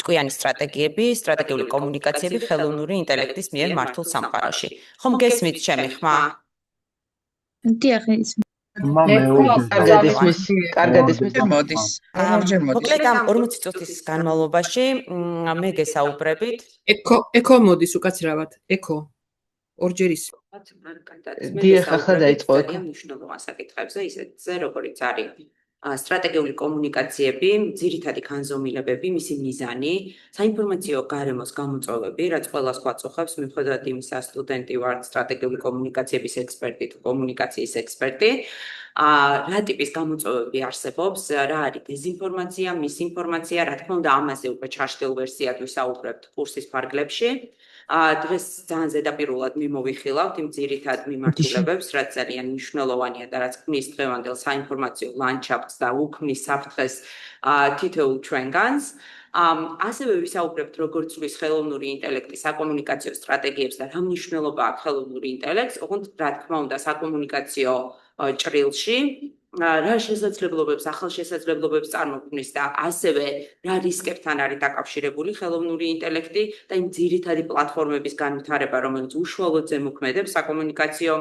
ტყვიანი სტრატეგიები, სტრატეგიული კომუნიკაციები ხელოვნური ინტელექტის მიერ მართულ სამყაროში. ხომ გესმით ჩემი ხმა? დიახ, ის კარგად ისმის. მოდის. მოკლედ ამ 40 წუთის განმავლობაში მე გესაუბრებით. ეკო მოდის უკაცრავად. ეკო. ორჯერ ის. დიახ, ახლა დაიწყო. მნიშვნელოვან საკითხებზე, ისეთზე, როგორიც არის სტრატეგიული კომუნიკაციები, ძირითადი განზომილებები, მისი მიზანი, საინფორმაციო გარემოს გამოწვევები, რაც ყველას გვაწუხებს, მიუხედავად იმისა, სტუდენტი ვარ, სტრატეგიული კომუნიკაციების ექსპერტი თუ კომუნიკაციის ექსპერტი. რა ტიპის გამოწვევები არსებობს, რა არის დეზინფორმაცია, მისინფორმაცია, რა თქმა უნდა, ამაზე უკვე ჩაშლილ ვერსიად ვისაუბრებთ კურსის ფარგლებში. დღეს ძალიან ზედაპირულად მიმოვიხილავთ იმ ძირითად მიმართულებებს, რაც ძალიან მნიშვნელოვანია და რაც ქმნის დღევანდელ საინფორმაციო ლანდშაფტს და უქმნის საფრთხეს თითოეულ ჩვენგანს. ასევე ვისაუბრებთ, როგორ ცვლის ხელოვნური ინტელექტი საკომუნიკაციო სტრატეგიებს და რა მნიშვნელობა აქვს ხელოვნური ინტელექტს, ოღონდ რა თქმა უნდა, საკომუნიკაციო ჭრილში. რა შესაძლებლობებს, ახალ შესაძლებლობებს წარმოქმნის და ასევე რა რისკებთან არის დაკავშირებული ხელოვნური ინტელექტი და იმ ძირითადი პლატფორმების განვითარება, რომელიც უშუალოდ ზემოქმედებს საკომუნიკაციო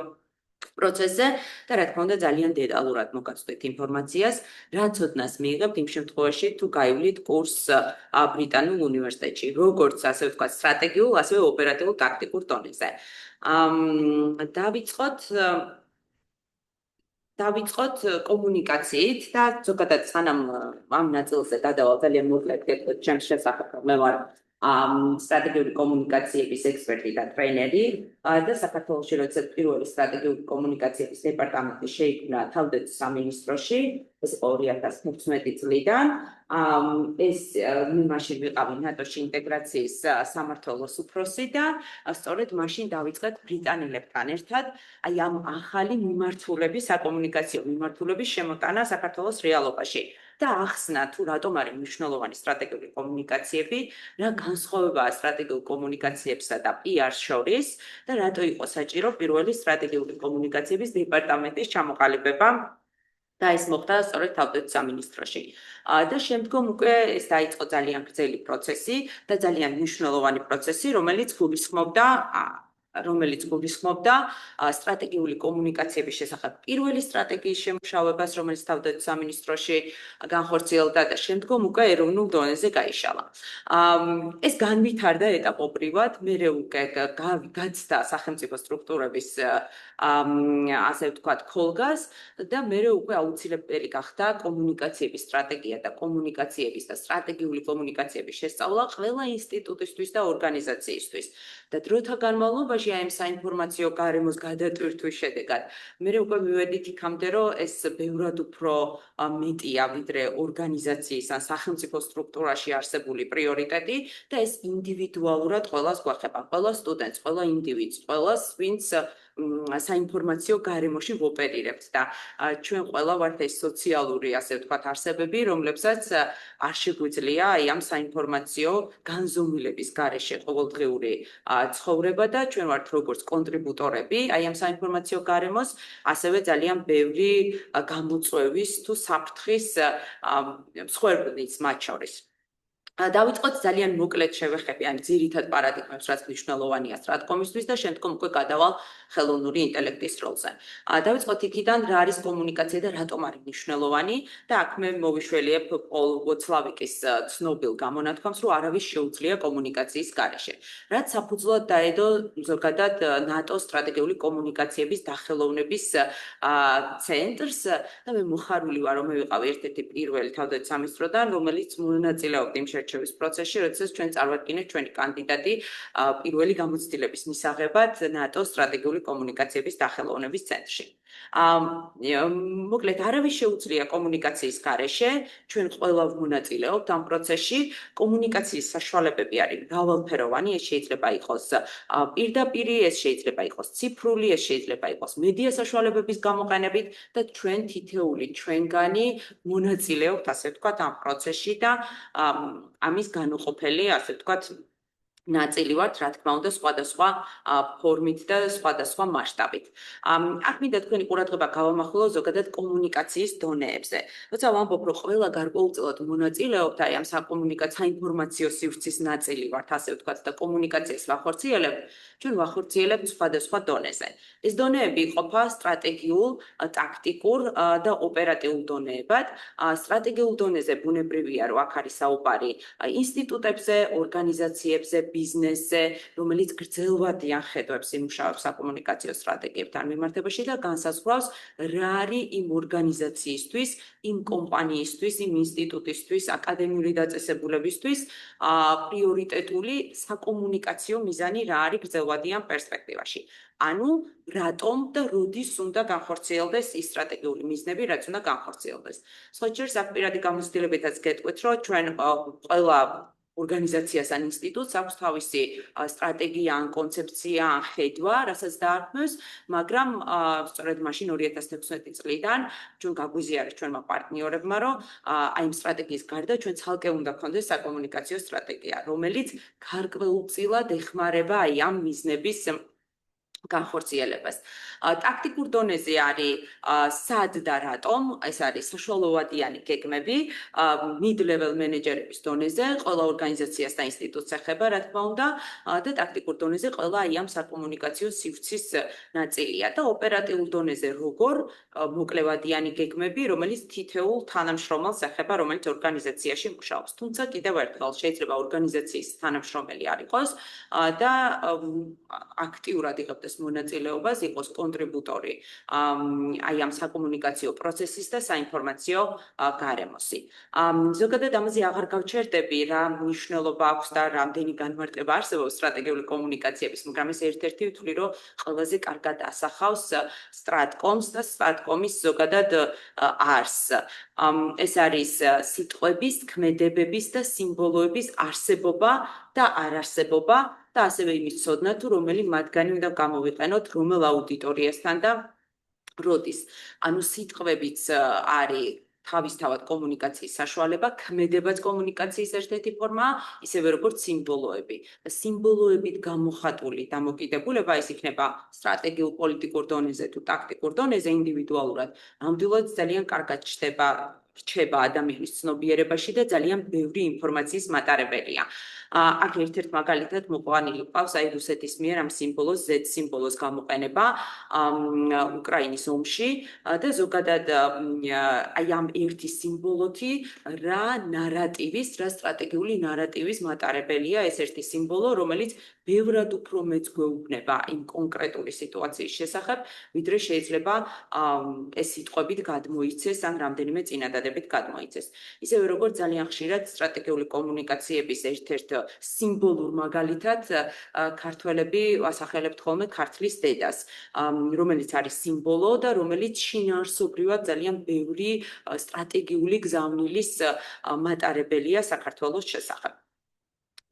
პროცესზე და რა თქმა უნდა ძალიან დეტალურად მოგაწვდით ინფორმაციას, რა ცოდნას მიიღებთ იმ შემთხვევაში, თუ გაივლით კურსს ბრიტანულ უნივერსიტეტში, როგორც ასე ვთქვათ, სტრატეგიულ, ასევე ოპერატიულ ტაქტიკურ დონეზე. დავიწყოთ კომუნიკაციით და ზოგადად სანამ ამ ნაწილზე გადავალ ძალიან მოკლედ გეტყვით ჩემს შესახებ, მე ვარ სტრატეგიული კომუნიკაციების ექსპერტი და ტრენერი და საქართველოში როდესაც პირველი სტრატეგიული კომუნიკაციების დეპარტამენტი შეიქმნა თავდაცვის სამინისტროში, ეს 2015 წლიდან. ეს მე მაშინ ვიყავი ნატოში ინტეგრაციის სამმართველოს უფროსი და სწორედ მაშინ დავიწყეთ ბრიტანელებთან ერთად აი ამ ახალი მიმართულების, საკომუნიკაციო მიმართულების შემოტანა საქართველოს რეალობაში. და ახსნა თუ რატომ არის მნიშვნელოვანი სტრატეგიული კომუნიკაციები, რა განსხვავებაა სტრატეგიულ კომუნიკაციებსა და PR-ს შორის და რატო იყო საჭირო პირველი სტრატეგიული კომუნიკაციების დეპარტამენტის ჩამოყალიბება და ეს მოხდა სწორედ თავდაცვის სამინისტროში. და შემდგომ უკვე ეს დაიწყო ძალიან გრძელი პროცესი და ძალიან მნიშვნელოვანი პროცესი, რომელიც გულისხმობდა სტრატეგიული კომუნიკაციების შესახებ პირველი სტრატეგიის შემუშავებას, რომელიც თავდაცვის სამინისტროში განხორციელდა და შემდგომ უკვე ეროვნულ დონეზე გაიშალა. ეს განვითარდა ეტაპობრივად, მერე უკვე გაცდა სახელმწიფო სტრუქტურების ასე ვთქვათ, ქოლგას და მერე უკვე აუცილებელი გახდა კომუნიკაციების სტრატეგია და კომუნიკაციების და სტრატეგიული კომუნიკაციების შესწავლა ყველა ინსტიტუტისთვის და ორგანიზაციისთვის. და დროთა განმავლობაში აი ამ საინფორმაციო გარემოს გადატვირთვის შედეგად მერე უკვე მივედით იქამდე, რომ ეს ბევრად უფრო მეტია, ვიდრე ორგანიზაციის ან სახელმწიფო სტრუქტურაში არსებული პრიორიტეტი და ეს ინდივიდუალურად ყველას გვახება, ყველა სტუდენტს, ყველა ინდივიდს, ყველას, ვინც საინფორმაციო გარემოში ვოპერირებთ და ჩვენ ყველა ვართ ეს სოციალური, ასე ვთქვათ, არსებები, რომლებსაც არ შეგვიძლია აი ამ საინფორმაციო განზომილების გარეშე ყოველდღიური ცხოვრება და ჩვენ ვართ როგორც კონტრიბუტორები აი ამ საინფორმაციო გარემოს, ასევე ძალიან ბევრი გამოწვევის თუ საფრთხის მსხვერპლიც მათ შორის. დავიწყოთ ძალიან მოკლედ შევეხები ან ძირითად პარადიგმებს, რაც მნიშვნელოვანია სტრატკომისთვის და შემდგომ უკვე გადავალ ხელოვნური ინტელექტის როლზე. დავიწყოთ იქიდან, რა არის კომუნიკაცია და რატომ არის მნიშვნელოვანი და აქ მე მოვიშველიებ პოლ ვოცლავიკის ცნობილ გამონათქვამს, რომ არავის შეუძლია კომუნიკაციის გარეშე. რაც საფუძვლად დაედო ზოგადად ნატოს სტრატეგიული კომუნიკაციების დახელოვნების ცენტრს და მე მოხარული ვარ, რომ მე ვიყავი ერთ-ერთი პირველი თავდაცვის სამინისტროდან, რომელიც მონაწილეობდა იმ შერჩევის პროცესში, როდესაც ჩვენ წარვადგინეთ ჩვენი კანდიდატი პირველი გამოცდილების მისაღებად ნატოს სტრატეგიული კომუნიკაციების დახელოვნების ცენტრში. მოკლედ, არავის შეუძლია კომუნიკაციის გარეშე, ჩვენ ყველა ვმონაწილეობთ ამ პროცესში. კომუნიკაციის საშუალებები არის მრავალფეროვანი, ეს შეიძლება იყოს პირდაპირი, ეს შეიძლება იყოს ციფრული, ეს შეიძლება იყოს მედია საშუალებების გამოყენებით და ჩვენ თითოეული ჩვენგანი მონაწილეობთ, ასე ვთქვათ, ამ პროცესში და ამის განუყოფელი, ასე ვთქვათ, ნაწილი ვართ, რა თქმა უნდა, სხვადასხვა ფორმით და სხვადასხვა მასშტაბით. აქ მინდა თქვენი ყურადღება გავამახვილო ზოგადად კომუნიკაციის დონეებზე. როცა ვამბობ, რომ ყველა გარკვეულწილად მონაწილეობთ აი ამ საინფორმაციო სივრცის ნაწილი ვართ, ასე ვთქვათ, და კომუნიკაციას ვახორციელებთ, ჩვენ ვახორციელებთ სხვადასხვა დონეზე. ეს დონეები იყოფა სტრატეგიულ, ტაქტიკურ და ოპერატიულ დონეებად. სტრატეგიულ დონეზე ბუნებრივია, რომ აქ არის საუბარი ინსტიტუტებზე, ორგანიზაციებზე, ბიზნესზე, რომელიც გრძელვადიან ხედვებს იმუშავებს საკომუნიკაციო სტრატეგიებთან მიმართებაში და განსაზღვრავს, რა არის იმ ორგანიზაციისთვის, იმ კომპანიისთვის, იმ ინსტიტუტისთვის, აკადემიური დაწესებულებისთვის პრიორიტეტული საკომუნიკაციო მიზანი რა არის გრძელვადიან პერსპექტივაში. ანუ რატომ და როდის უნდა განხორციელდეს ის სტრატეგიული მიზნები, რაც უნდა განხორციელდეს. სხვაჯერს აქ პირადი გამოცდილებითაც გეტყვით, რომ ჩვენ ყველა ორგანიზაციას ან ინსტიტუტს აქვს თავისი სტრატეგია ან კონცეფცია ან ხედვა, რასაც დაარქმევს, მაგრამ სწორედ მაშინ 2016 წლიდან ჩვენ გაგვიზიარეს ჩვენმა პარტნიორებმა, რომ აი ამ სტრატეგიის გარდა ჩვენ ცალკე უნდა გქონდეს საკომუნიკაციო სტრატეგია, რომელიც გარკვეულწილად ეხმარება აი ამ მიზნების განხორციელებას. ტაქტიკურ დონეზე არის სად და რატომ, ეს არის საშუალოვადიანი გეგმები, mid-level მენეჯერების დონეზე, ყველა ორგანიზაციას და ინსტიტუტს ეხება, რა თქმა უნდა, და ტაქტიკურ დონეზე ყველა აი ამ საკომუნიკაციო სივრცის ნაწილია და ოპერატიულ დონეზე როგორ მოკლევადიანი გეგმები, რომელიც თითოეულ თანამშრომელს ეხება, რომელიც ორგანიზაციაში მუშაობს. თუმცა კიდევ ერთხელ შეიძლება ორგანიზაციის თანამშრომელი არ იყოს და აქტიურად იღებდეს მონაწილეობას, იყოს კონტრიბუტორი აი ამ საკომუნიკაციო პროცესის და საინფორმაციო გარემოსი. ზოგადად ამაზე აღარ გავჩერდები, რა მნიშვნელობა აქვს და რამდენი განმარტება არსებობს სტრატეგიული კომუნიკაციების, მაგრამ ეს ერთ-ერთი ვთვლი, რომ ყველაზე კარგად ასახავს სტრატკომს და სტრატკომის ზოგადად არსს. ეს არის სიტყვების, ქმედებების და სიმბოლოების არსებობა და არარსებობა და ასევე იმის ცოდნა, თუ რომელი მათგანი უნდა გამოვიყენოთ რომელ აუდიტორიასთან და როდის. ანუ სიტყვებიც არის თავისთავად კომუნიკაციის საშუალება, ქმედებაც კომუნიკაციის ერთ-ერთი ფორმაა, ისევე როგორც სიმბოლოები. სიმბოლოებით გამოხატული დამოკიდებულება ის იქნება სტრატეგიულ პოლიტიკურ დონეზე თუ ტაქტიკურ დონეზე ინდივიდუალურად. ნამდვილად ძალიან კარგად რჩება ადამიანის ცნობიერებაში და ძალიან ბევრი ინფორმაციის მატარებელია. აქ ერთ-ერთ მაგალითად მოყვანილი ყავს აი რუსეთის მიერ ამ სიმბოლოს Z სიმბოლოს გამოყენება უკრაინის ომში და ზოგადად აი ამ ერთი სიმბოლოთი რა ნარატივის, რა სტრატეგიული ნარატივის მატარებელია ეს ერთი სიმბოლო, რომელიც ბევრად უფრო მეც გვეუბნება იმ კონკრეტული სიტუაციის შესახებ, ვიდრე შეიძლება ეს სიტყვებით გადმოიცეს ან რამდენიმე წინადადებით გადმოიცეს. ისევე როგორც ძალიან ხშირად სტრატეგიული კომუნიკაციების ერთ-ერთ სიმბოლურ მაგალითად ქართველები ასახელებთ ხოლმე ქართლის დედას, რომელიც არის სიმბოლო და რომელიც შინაარსობრივად ძალიან ბევრი სტრატეგიული გზავნილის მატარებელია საქართველოს შესახებ.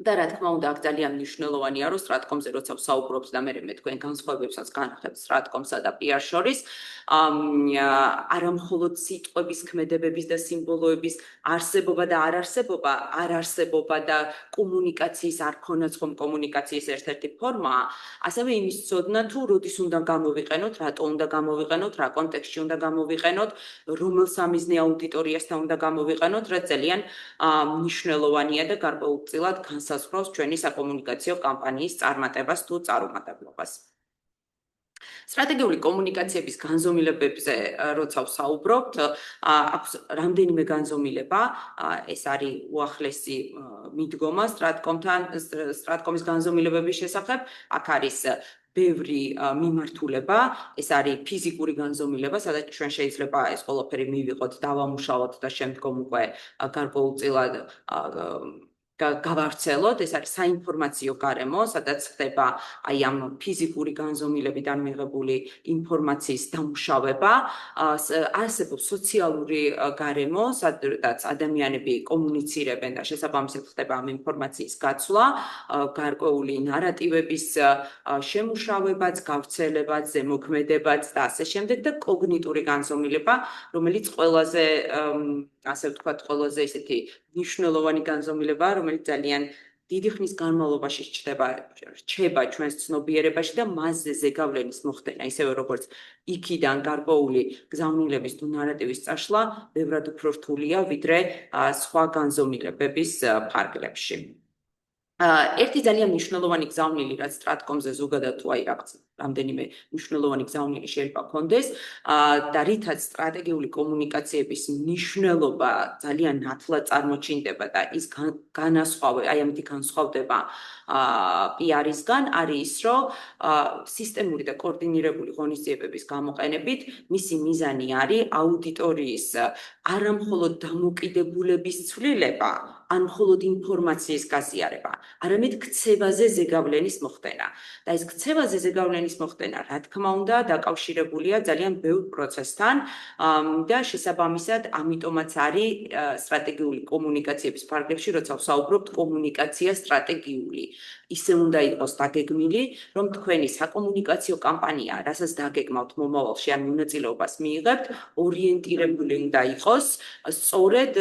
და რა თქმა უნდა, აქ ძალიან მნიშვნელოვანია, რომ სტრატკომზე როცა ვსაუბრობთ და მე თქვენ განსხვავებებსაც განვხებთ სტრატკომსა და PR შორის, არა მხოლოდ სიტყვების, ქმედებების და სიმბოლოების არსებობა და არარსებობა და კომუნიკაციის არ ქონაც ხომ კომუნიკაციის ერთ-ერთი ფორმაა, ასევე იმის ცოდნა თუ როდის უნდა გამოვიყენოთ, რატო უნდა გამოვიყენოთ, რა კონტექსტში უნდა გამოვიყენოთ, რომელ სამიზნე აუდიტორიასთან უნდა გამოვიყენოთ, რაც ძალიან მნიშვნელოვანია და გარკვეულწილად განსაზღვრავს ჩვენი საკომუნიკაციო კამპანიის წარმატებას თუ წარუმატებლობას. სტრატეგიული კომუნიკაციების განზომილებებზე როცა ვსაუბრობთ, აქვს რამდენიმე განზომილება, ეს არის უახლესი მიდგომა სტრატკომის განზომილებების შესახებ, აქ არის ბევრი მიმართულება, ეს არის ფიზიკური განზომილება, სადაც ჩვენ შეიძლება ეს ყველაფერი მივიღოთ, დავამუშავოთ და შემდგომ უკვე გარკვეულწილად გავავრცელოთ, ეს არის საინფორმაციო გარემო, სადაც ხდება აი ამ ფიზიკური განზომილებიდან მიღებული ინფორმაციის დამუშავება, არსებობს სოციალური გარემო, სადაც ადამიანები კომუნიცირებენ და შესაბამისად ხდება ამ ინფორმაციის გაცვლა, გარკვეული ნარატივების შემუშავებაც, გავრცელებაც, ზემოქმედებაც და ასე შემდეგ და კოგნიტური განზომილება, რომელიც ყველაზე ასე ვთქვათ, ყველაზე ისეთი მნიშვნელოვანი განზომილებაა, რომელიც ძალიან დიდი ხნის განმავლობაში რჩება ჩვენს ცნობიერებაში და მასზე ზეგავლენის მოხდენა, ისევე როგორც იქიდან გარკვეული გზავნილების თუ ნარატივის წაშლა, ბევრად უფრო რთულია, ვიდრე სხვა განზომილებების ფარგლებში. ერთი ძალიან მნიშვნელოვანი გზავნილი, რაც სტრატკომზე ზოგადად თუ აი რამდენიმე მნიშვნელოვანი გზავნილი შეიძლება გქონდეს და რითაც სტრატეგიული კომუნიკაციების მნიშვნელობა ძალიან ნათლად წარმოჩინდება და ის აი ამით განსხვავდება PR-ისგან, არის ის, რომ სისტემური და კოორდინირებული ღონისძიებების გამოყენებით მისი მიზანი არის აუდიტორიის არა მხოლოდ დამოკიდებულების ცვლილება, ან მხოლოდ ინფორმაციის გაზიარება, არამედ ქცევაზე ზეგავლენის მოხდენა. და ეს ქცევაზე ზეგავლენის მოხდენა, რა თქმა უნდა, დაკავშირებულია ძალიან ბევრ პროცესთან და შესაბამისად, ამიტომაც არის სტრატეგიული კომუნიკაციების ფარგლებში, როცა ვსაუბრობთ კომუნიკაცია სტრატეგიული. ისე უნდა იყოს დაგეგმილი, რომ თქვენი საკომუნიკაციო კამპანია, რასაც დაგეგმავთ მომავალში ან მონაწილეობას მიიღებთ, ორიენტირებული უნდა იყოს სწორედ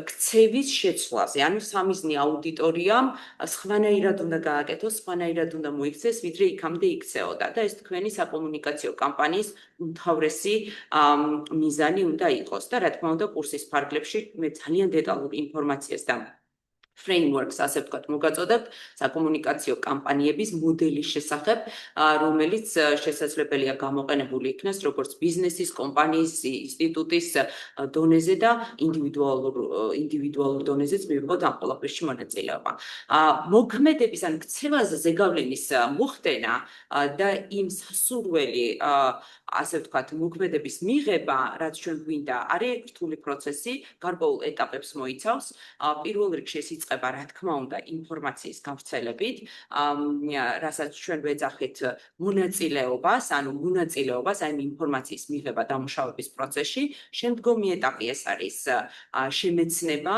ქცევის შეცვლაზე. ანუ სამიზნე აუდიტორიამ სხვანაირად უნდა გააკეთოს, სხვანაირად უნდა მოიქცეს, ვიდრე იქამდე იქცეოდა და ეს თქვენი საკომუნიკაციო კამპანიის უმთავრესი მიზანი უნდა იყოს და რა თქმა უნდა კურსის ფარგლებში მე ძალიან დეტალური ინფორმაციას და frameworks, ასე ვთქვათ, მოგაწოდებთ საკომუნიკაციო კამპანიების მოდელის შესახებ, რომელიც შესაძლებელია გამოყენებული იქნას როგორც ბიზნესის, კომპანიის, ინსტიტუტის დონეზე და ინდივიდუალურ დონეზეც მივიღოთ ამ ყველაფერში მონაწილეობა. მოქმედების ან ქცევაზე ზეგავლენის მოხდენა და იმ სასურველი, ასე ვთქვათ, მოქმედების მიღება, რაც ჩვენ გვინდა, არის რთული პროცესი, გარკვეულ ეტაპებს მოიცავს. პირველ რიგში ეს იწყება, რა თქმა უნდა, ინფორმაციის გავრცელებით, რასაც ჩვენ ვეძახით მონაწილეობას, ანუ მონაწილეობას, აი ინფორმაციის მიღება დამუშავების პროცესში. შემდგომი ეტაპი ეს არის შემეცნება,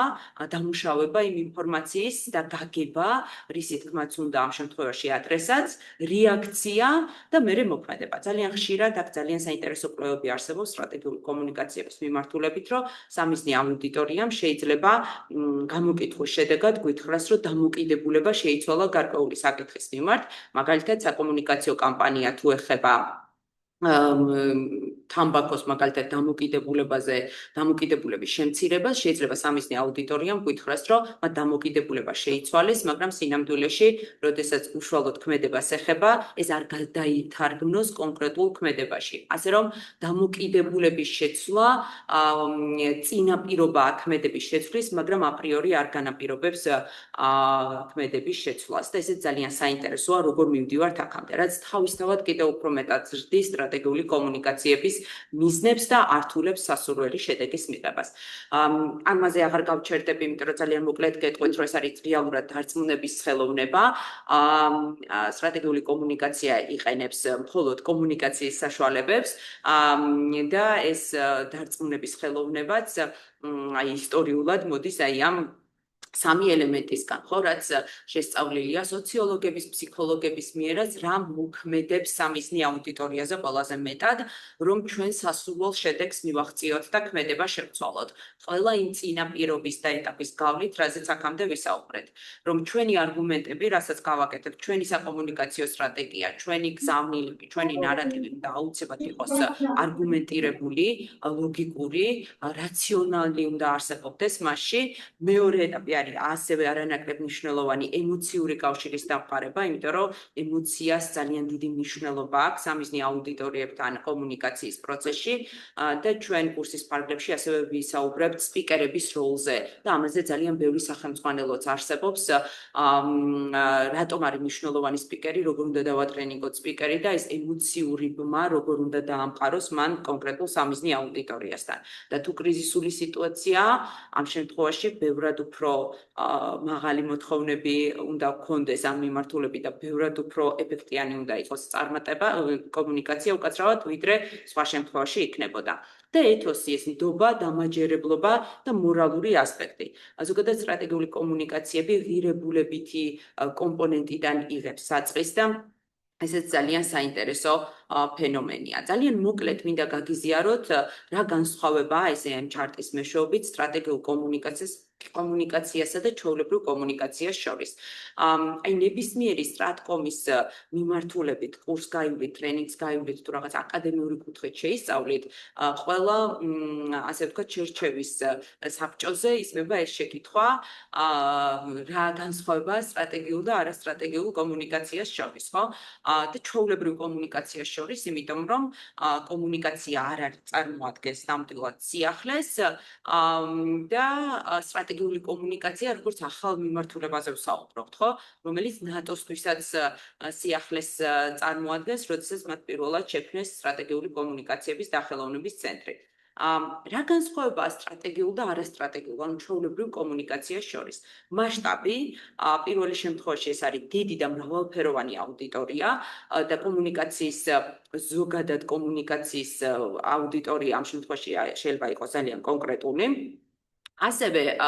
დამუშავება იმ ინფორმაციის და გაგება, რისი თქმაც უნდა ამ შემთხვევაში ადრესატს, რეაქცია და მერე მოქმედება. ძალიან ხშირად აქ ძალიან საინტერესო კვლევები არსებობს სტრატეგიული კომუნიკაციების მიმართულებით, რომ სამიზნე აუდიტორიამ შეიძლება გამოკითხვის შედეგად გითხრას, რომ დამოკიდებულება შეიცვალა გარკვეული საკითხის მიმართ, მაგალითად საკომუნიკაციო კამპანია თუ ეხება თამბაქოს მაგალითად დამოკიდებულების შემცირებას, შეიძლება სამიზნე აუდიტორიამ გითხრას, რომ მათ დამოკიდებულება შეიცვალეს, მაგრამ სინამდვილეში, როდესაც უშუალოდ ქმედებას ეხება, ეს არ გადაითარგმნოს კონკრეტულ ქმედებაში. ასე რომ დამოკიდებულების შეცვლა წინაპირობაა ქმედების შეცვლის, მაგრამ აპრიორი არ განაპირობებს ქმედების შეცვლას. და ესეც ძალიან საინტერესოა, როგორ მივდივართ აქამდე, რაც თავისთავად კიდევ უფრო მეტად ზრდის სტრატეგიული კომუნიკაციების მიზნებს და ართულებს სასურველი შედეგის მიღებას. ამაზე აღარ გავჩერდები, იმიტომ რომ ძალიან მოკლედ გეტყვით, რომ ეს არის რეალურად დარწმუნების ხელოვნება. სტრატეგიული კომუნიკაცია იყენებს მხოლოდ კომუნიკაციის საშუალებებს და ეს დარწმუნების ხელოვნებაც აი ისტორიულად მოდის აი ამ სამი ელემენტისგან, ხო, რაც შესწავლილია სოციოლოგების, ფსიქოლოგების მიერაც, რა მოქმედებს სამიზნე აუდიტორიაზე ყველაზე მეტად, რომ ჩვენ სასურველ შედეგს მივაღწიოთ და ქმედება შევცვალოთ. ყველა იმ წინაპირობის და ეტაპის გავლით, რაზეც აქამდე ვისაუბრეთ, რომ ჩვენი არგუმენტები, რასაც გავაკეთებთ, ჩვენი საკომუნიკაციო სტრატეგია, ჩვენი გზავნილები, ჩვენი ნარატივი უნდა აუცილებლად იყოს არგუმენტირებული, ლოგიკური, რაციონალური უნდა არსებობდეს მასში. მეორე ეტაპი არის ასევე არანაკლებ მნიშვნელოვანი ემოციური კავშირის დამყარება, იმიტომ რომ ემოციას ძალიან დიდი მნიშვნელობა აქვს სამიზნე აუდიტორიებთან კომუნიკაციის პროცესში და ჩვენ კურსის ფარგლებში ასევე ვისაუბრებთ სპიკერების როლზე და ამაზე ძალიან ბევრი სახელმძღვანელოც არსებობს. რატომ არის მნიშვნელოვანი სპიკერი, როგორ უნდა დავატრენინგოთ სპიკერი და ეს ემოციური ბმა როგორ უნდა დაამყაროს მან კონკრეტულ სამიზნე აუდიტორიასთან. და თუ კრიზისული სიტუაციაა, ამ შემთხვევაში ბევრად უფრო მაღალი მოთხოვნები უნდა გქონდეს ამ მიმართულებით და ბევრად უფრო ეფექტიანი უნდა იყოს წარმატება, კომუნიკაცია უკაცრავად, ვიდრე სხვა შემთხვევაში იქნებოდა. და ეთოსი ეს ნდობა, დამაჯერებლობა და მორალური ასპექტი. ზოგადად სტრატეგიული კომუნიკაციები ღირებულებითი კომპონენტიდან იღებს საწყის და ესეც ძალიან საინტერესო ფენომენია. ძალიან მოკლედ მინდა გაგიზიაროთ, რა განსხვავებაა ესე ამ ჩარტის მეშვეობით სტრატეგიულ კომუნიკაციას კომუნიკაციასა და ჩვეულებრივ კომუნიკაციას შორის. აი ნებისმიერი სტრატკომის მიმართულებით, კურს გაივლით, ტრენინგს გაივლით თუ რაღაც აკადემიური კუთხით შეისწავლით, ყველა ასე ვთქვათ, შერჩევის საბჭოზე ისმება ეს შეკითხვა, რა განსხვავება სტრატეგიულ და არასტრატეგიულ კომუნიკაციას შორის, ხო? და ჩვეულებრივ კომუნიკაციას შორის, იმიტომ რომ კომუნიკაცია არ წარმოადგენს ნამდვილად სიახლეს და სტრატეგიული კომუნიკაცია როგორც ახალ მიმართულებაზე ვსაუბრობთ, ხო? რომელიც ნატოსთვისაც სიახლეს წარმოადგენს, როდესაც მათ პირველად შექმნეს სტრატეგიული კომუნიკაციების დახელოვნების ცენტრი. რა განსხვავებაა სტრატეგიულ და არასტრატეგიულ, ანუ ჩვეულებრივ კომუნიკაციას შორის? მასშტაბი, პირველი შემთხვევაში ეს არის დიდი და მრავალფეროვანი აუდიტორია და კომუნიკაციის ზოგადად კომუნიკაციის აუდიტორია ამ შემთხვევაში შეიძლება იყოს ძალიან კონკრეტული. ასევე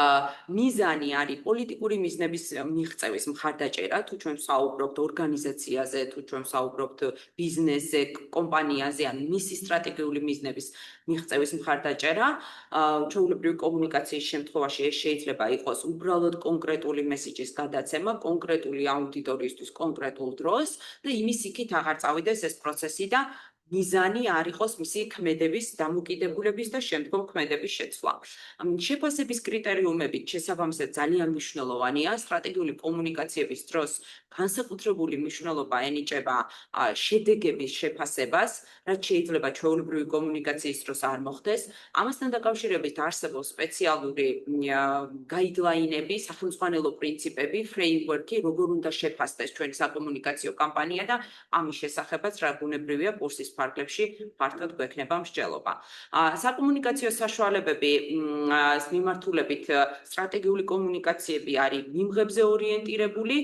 მიზანი არის პოლიტიკური მიზნების მიღწევის მხარდაჭერა, თუ ჩვენ ვსაუბრობთ ორგანიზაციაზე, თუ ჩვენ ვსაუბრობთ ბიზნესზე, კომპანიაზე, ან მისი სტრატეგიული მიზნების მიღწევის მხარდაჭერა. ჩვეულებრივი კომუნიკაციის შემთხვევაში ეს შეიძლება იყოს უბრალოდ კონკრეტული მესიჯის გადაცემა, კონკრეტული აუდიტორიისთვის კონკრეტულ დროს და იმის იქით აღარ წავიდეს ეს პროცესი და მიზანი არ იყოს მისი ქმედების დამოკიდებულების და შემდგომ ქმედების შეცვლა. შეფასების კრიტერიუმებით შესაბამისად ძალიან მნიშვნელოვანია სტრატეგიული კომუნიკაციების დროს განსაკუთრებული მნიშვნელობა ენიჭება შედეგების შეფასებას, რაც შეიძლება ჩვეულებრივი კომუნიკაციის დროს არ მოხდეს. ამასთან დაკავშირებით არსებობს სპეციალური გაიდლაინები, სახელმძღვანელო პრინციპები, ფრეიმვორკი, როგორ უნდა შეფასდეს ჩვენი საკომუნიკაციო კამპანია და ამის შესახებაც რა ბუნებრივია კურსის ფარგლებში ფართოდ გვექნება მსჯელობა. საკომუნიკაციო საშუალებები მიმართულებით სტრატეგიული კომუნიკაციები არის მიმღებზე ორიენტირებული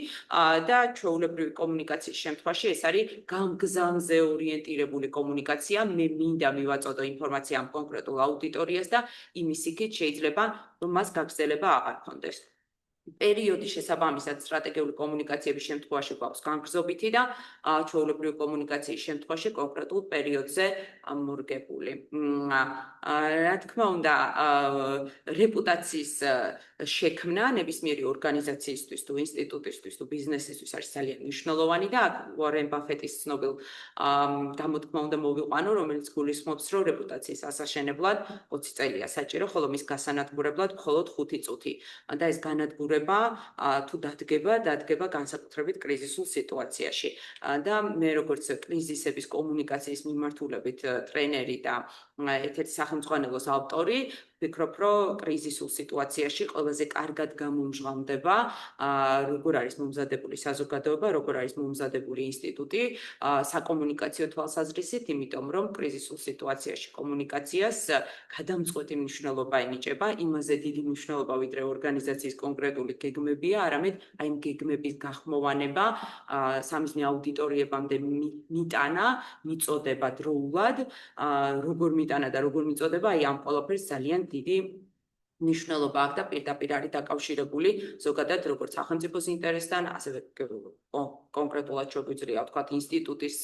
და ჩვეულებრივი კომუნიკაციის შემთხვევაში ეს არის გამგზავნზე ორიენტირებული კომუნიკაცია. მე მინდა მივაწოდო ინფორმაცია ამ კონკრეტულ აუდიტორიას და იმის იქით შეიძლება მას გაგრძელება აღარ ჰქონდეს. პერიოდი შესაბამისად სტრატეგიული კომუნიკაციების შემთხვევაში გვაქვს განგრძობითი და ჩვეულებრივი კომუნიკაციის შემთხვევაში კონკრეტულ პერიოდზე მორგებული. რა თქმა უნდა, რეპუტაციის შექმნა ნებისმიერი ორგანიზაციისთვის თუ ინსტიტუტისთვის თუ ბიზნესისთვის არის ძალიან მნიშვნელოვანი და აქ უორენ ბაფეტის ცნობილ გამოთქმა უნდა მოვიყვანო, რომელიც გულისხმობს, რომ რეპუტაციის ასაშენებლად 20 წელია საჭირო, ხოლო მის გასანადგურებლად მხოლოდ 5 წუთი. და ეს განადგურება თუ დადგება განსაკუთრებით კრიზისულ სიტუაციაში. და მე როგორც კრიზისების კომუნიკაციის მიმართულებით ტრენერი და ერთ-ერთი სახელმძღვანელოს ავტორი, ვფიქრობ, რომ კრიზისულ სიტუაციაში ყველაზე კარგად გამომჟღავნდება, როგორ არის მომზადებული საზოგადოება, როგორ არის მომზადებული ინსტიტუტი, საკომუნიკაციო თვალსაზრისით, იმიტომ რომ კრიზისულ სიტუაციაში კომუნიკაციას გადამწყვეტი მნიშვნელობა ენიჭება, იმაზე დიდი მნიშვნელობა ვიდრე ორგანიზაციის კონკრეტული გეგმებია, არამედ აი ამ გეგმების გახმოვანება სამიზნე აუდიტორიებამდე მიტანა, მიწოდება დროულად, როგორ მიტანა და როგორ მიწოდება, აი ამ ყველაფერს ძალიან დიდი მნიშვნელობა აქვს და პირდაპირ არის დაკავშირებული ზოგადად როგორც სახელმწიფოს ინტერესთან, ასევე კონკრეტულად შეგვიძლია ვთქვათ ინსტიტუტის